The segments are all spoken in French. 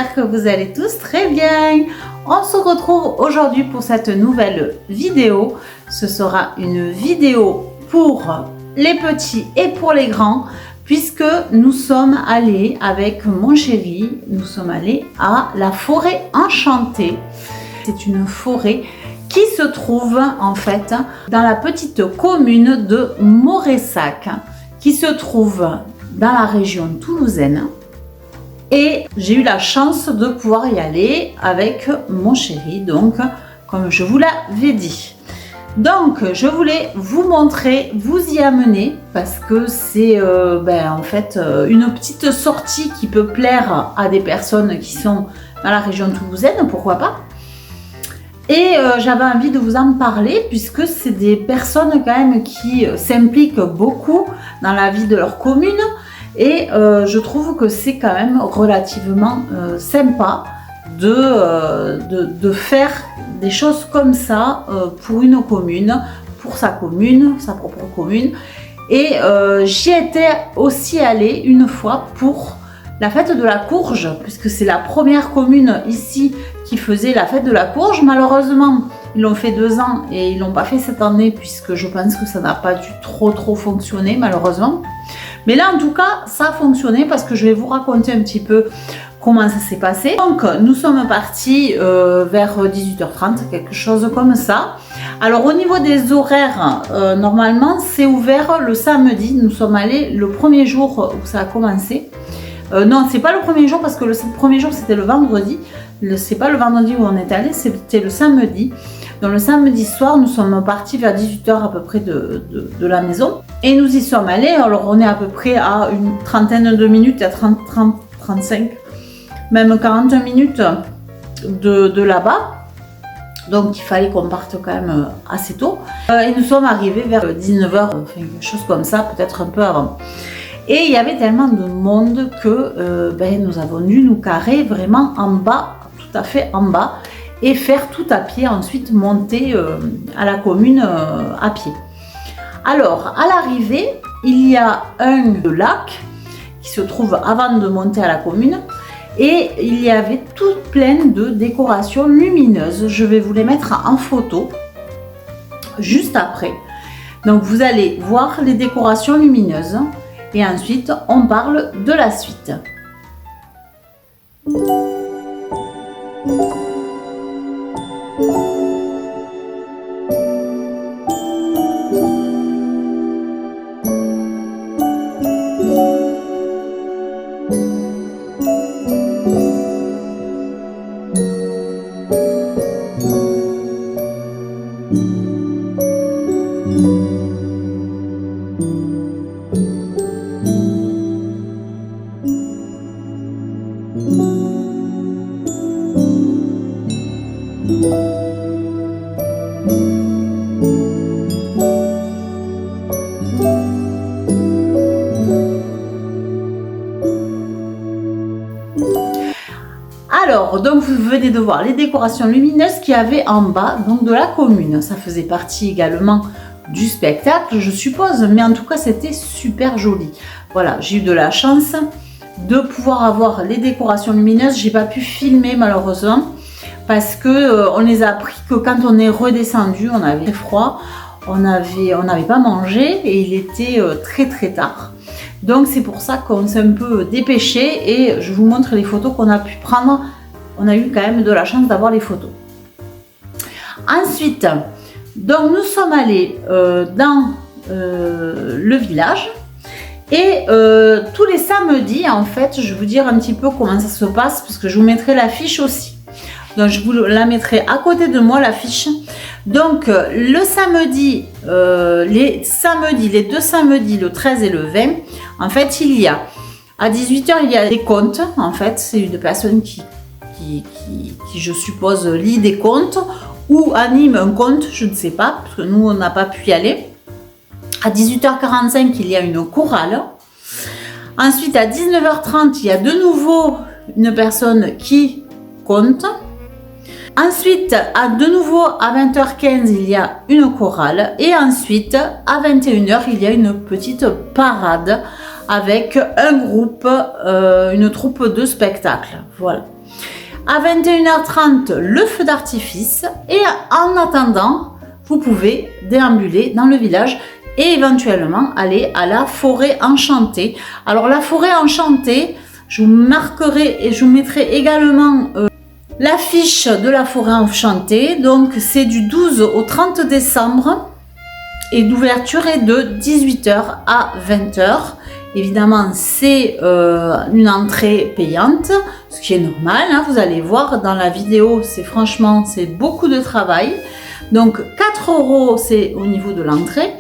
j'espère que vous allez tous très bien. On se retrouve aujourd'hui pour cette nouvelle vidéo. Ce sera une vidéo pour les petits et pour les grands, puisque nous sommes allés avec mon chéri, nous sommes allés à la forêt enchantée. C'est une forêt qui se trouve en fait dans la petite commune de Moressac, qui se trouve dans la région toulousaine. Et j'ai eu la chance de pouvoir y aller avec mon chéri, donc comme je vous l'avais dit. Donc je voulais vous montrer, vous y amener, parce que c'est en fait une petite sortie qui peut plaire à des personnes qui sont dans la région toulousaine, pourquoi pas. Et j'avais envie de vous en parler puisque c'est des personnes quand même qui s'impliquent beaucoup dans la vie de leur commune et je trouve que c'est quand même relativement sympa de faire des choses comme ça pour une commune, pour sa commune, sa propre commune. Et j'y étais aussi allée une fois pour la fête de la courge, puisque c'est la première commune ici qui faisait la fête de la courge. Malheureusement, ils l'ont fait 2 ans et ils l'ont pas fait cette année, puisque je pense que ça n'a pas dû trop fonctionner, malheureusement. Mais là, en tout cas, ça a fonctionné parce que je vais vous raconter un petit peu comment ça s'est passé. Donc, nous sommes partis vers 18h30, quelque chose comme ça. Alors, au niveau des horaires, normalement, c'est ouvert le samedi. Nous sommes allés le premier jour où ça a commencé. Non, c'est pas le premier jour parce que le premier jour c'était le vendredi. C'est pas le vendredi où on est allé, c'était le samedi. Donc le samedi soir, nous sommes partis vers 18h à peu près de la maison. Et nous y sommes allés. Alors on est à peu près à une trentaine de minutes, à 35, même 40 minutes de là-bas. Donc il fallait qu'on parte quand même assez tôt. Et nous sommes arrivés vers 19h, enfin quelque chose comme ça, peut-être un peu avant. Et il y avait tellement de monde que nous avons dû nous carrer vraiment en bas, tout à fait en bas, et faire tout à pied, ensuite monter à la commune à pied. Alors, à l'arrivée, il y a un lac qui se trouve avant de monter à la commune, et il y avait tout plein de décorations lumineuses. Je vais vous les mettre en photo juste après. Donc, vous allez voir les décorations lumineuses. Et ensuite, on parle de la suite. Alors, donc vous venez de voir les décorations lumineuses qu'il y avait en bas donc de la commune. Ça faisait partie également du spectacle, je suppose, mais en tout cas c'était super joli. Voilà, j'ai eu de la chance de pouvoir avoir les décorations lumineuses. J'ai pas pu filmer malheureusement parce que on les a pris que quand on est redescendu, on avait froid, on n'avait pas mangé et il était très tard. Donc c'est pour ça qu'on s'est un peu dépêché et je vous montre les photos qu'on a pu prendre. On a eu quand même de la chance d'avoir les photos. Ensuite, donc nous sommes allés dans le village et tous les samedis, en fait, je vais vous dire un petit peu comment ça se passe parce que je vous mettrai l'affiche aussi. Donc je vous la mettrai à côté de moi, l'affiche. Donc le samedi, les 2 samedis, le 13 et le 20, en fait il y a à 18h il y a des contes. En fait c'est une personne qui je suppose lit des contes ou anime un conte, je ne sais pas, parce que nous on n'a pas pu y aller. À 18h45 il y a une chorale. Ensuite à 19h30 il y a de nouveau une personne qui conte. Ensuite, de nouveau à 20h15, il y a une chorale. Et ensuite, à 21h, il y a une petite parade avec un groupe, une troupe de spectacle. Voilà. À 21h30, le feu d'artifice. Et en attendant, vous pouvez déambuler dans le village et éventuellement aller à la forêt enchantée. Alors la forêt enchantée, je vous marquerai et je vous mettrai également l'affiche de la forêt enchantée. Donc c'est du 12 au 30 décembre et l'ouverture est de 18h à 20h. Évidemment, c'est une entrée payante, ce qui est normal, hein, vous allez voir dans la vidéo, c'est beaucoup de travail. Donc 4 €, c'est au niveau de l'entrée.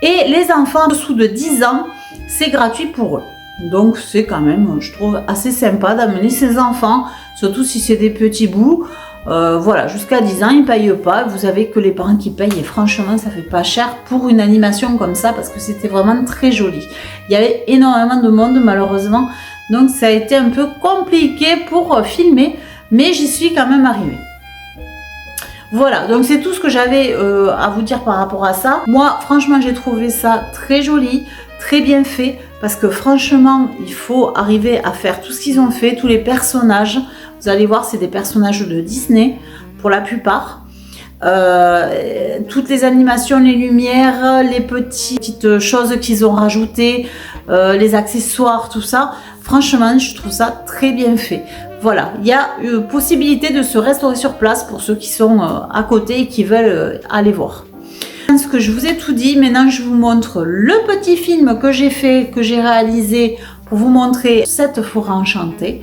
Et les enfants en dessous de 10 ans, c'est gratuit pour eux. Donc c'est quand même, je trouve, assez sympa d'amener ses enfants, surtout si c'est des petits bouts. Voilà, jusqu'à 10 ans, ils ne payent pas. Vous avez que les parents qui payent et franchement, ça fait pas cher pour une animation comme ça parce que c'était vraiment très joli. Il y avait énormément de monde malheureusement, donc ça a été un peu compliqué pour filmer, mais j'y suis quand même arrivée. Voilà, donc c'est tout ce que j'avais à vous dire par rapport à ça. Moi, franchement, j'ai trouvé ça très joli, très bien fait, parce que franchement, il faut arriver à faire tout ce qu'ils ont fait, tous les personnages. Vous allez voir, c'est des personnages de Disney, pour la plupart. Toutes les animations, les lumières, les petites choses qu'ils ont rajoutées, les accessoires, tout ça. Franchement, je trouve ça très bien fait. Voilà, il y a une possibilité de se restaurer sur place pour ceux qui sont à côté et qui veulent aller voir. Je pense que je vous ai tout dit. Maintenant, je vous montre le petit film que j'ai fait, que j'ai réalisé pour vous montrer cette forêt enchantée.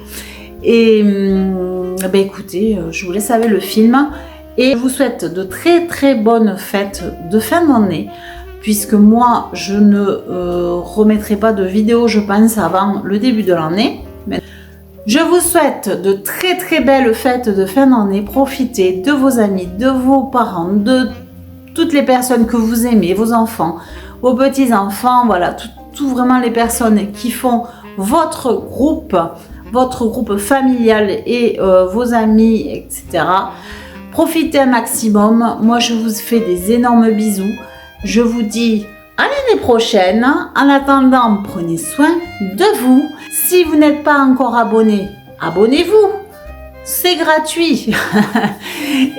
Et ben écoutez, je vous laisse avec le film et je vous souhaite de très très bonnes fêtes de fin d'année, puisque moi je ne remettrai pas de vidéo, je pense, avant le début de l'année. Je vous souhaite de très très belles fêtes de fin d'année. Profitez de vos amis, de vos parents, de toutes les personnes que vous aimez, vos enfants, vos petits-enfants, voilà, tout vraiment les personnes qui font votre groupe familial et vos amis, etc. Profitez un maximum. Moi, je vous fais des énormes bisous. Je vous dis à l'année prochaine. En attendant, prenez soin de vous. Si vous n'êtes pas encore abonné, abonnez-vous. C'est gratuit.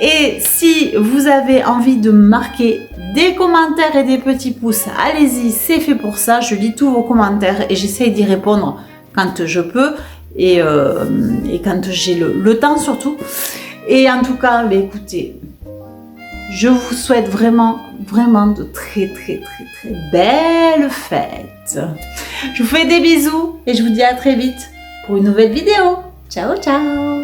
Et si vous avez envie de marquer des commentaires et des petits pouces, allez-y, c'est fait pour ça. Je lis tous vos commentaires et j'essaye d'y répondre quand je peux. Et quand j'ai le temps surtout. Et en tout cas, bah, écoutez, je vous souhaite vraiment de très belles fêtes. Je vous fais des bisous et je vous dis à très vite pour une nouvelle vidéo. Ciao, ciao!